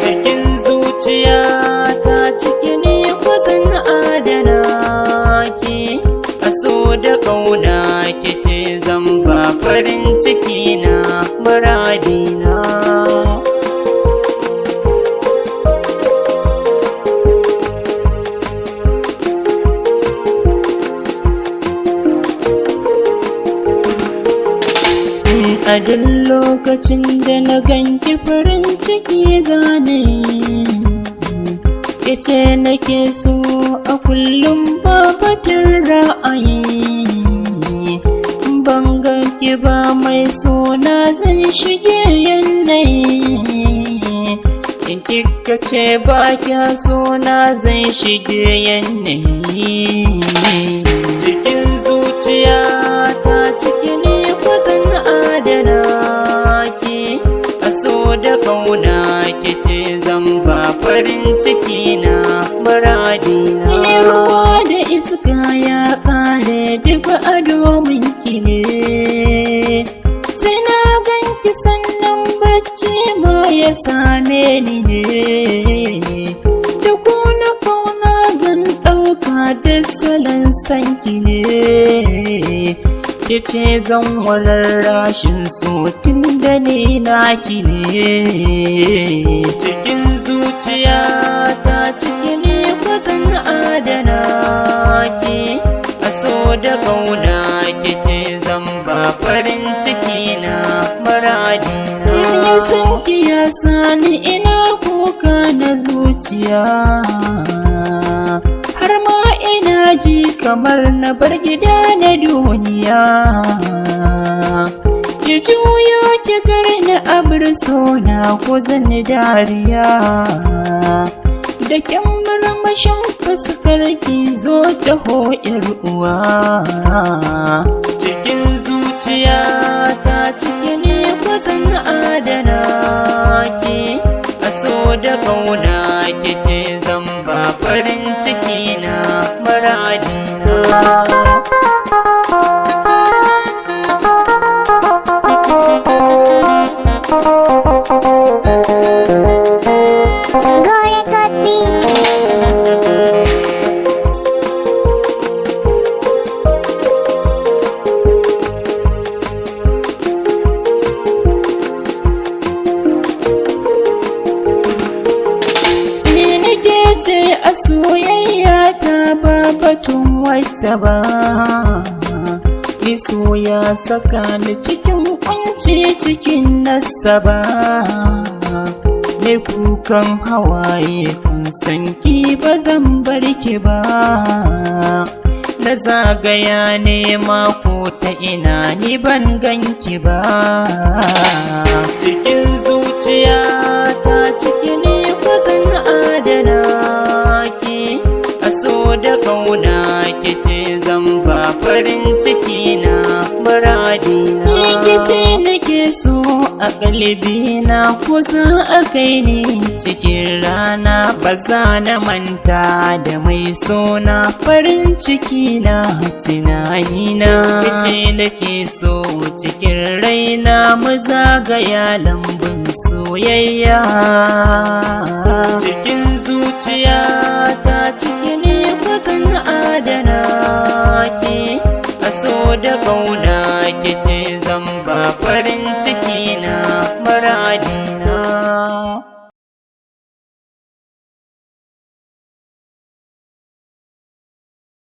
Cikin zuciya ta ciki ne kwazan adana ki, a so da ƙauna ki ce zan ba farin ciki na muradina. A duk lokacin da na ganki farin ciki zane, ice nake so a kullum ba batun ra'ayi. Ban ganki ba mai sona zan shige yanayi, in kika ce ba kya sona zan shige yanayi. Cikin zuciya ta ciki ne kwazan adana ki, a so da ƙauna ki ce zan ba farin ciki na muradina. Ruwa da iska ya ƙare duka a domin ki ne, sai na ganki sannan bacci ma ya same ni ne. Da kuna kauna zan ɗauka da salon sanki ne, kice zan warar rashin so tun da ni naki ne. Cikin zuciya ta ciki ne kwazan adana ki, a so da ƙauna kice zan ba farin ciki na muradina. Ya san ki ya sani ina kuka na zuciya, har ma ina ji kamar na bar gida na duniya. Ki juyo ki garni abar sona ko zan dariya, da kyan murmushin fuskar ki zo taho yar uwa. Cikin zuciya ta ciki ne kwazan adana ki, a so da ƙauna ki ce zan ba farin ciki na muradina. Ce a soyayya ta ba batun wata ba, ni so ya saka ni cikin kunci cikin nasaba. Ni kukan hawaye kun san ki ba zan bar ki ba, na zagaya nema ko ta ina ni ban ganki ba. Cikin zuciya ta ciki ne kwazan adana ki, a so da ƙauna kice zan ba farin ciki na muradina. Kice nake so a ƙalbina ko za a kai ni cikin rana, ba za na manta da mai sona farin ciki na tunanina. Kice nake so cikin raina mu zagaya lambun soyayya. Cikin zuciya ta ciki ne kwazan adana ki, a so da ƙauna kice zan ba farin ciki na muradina.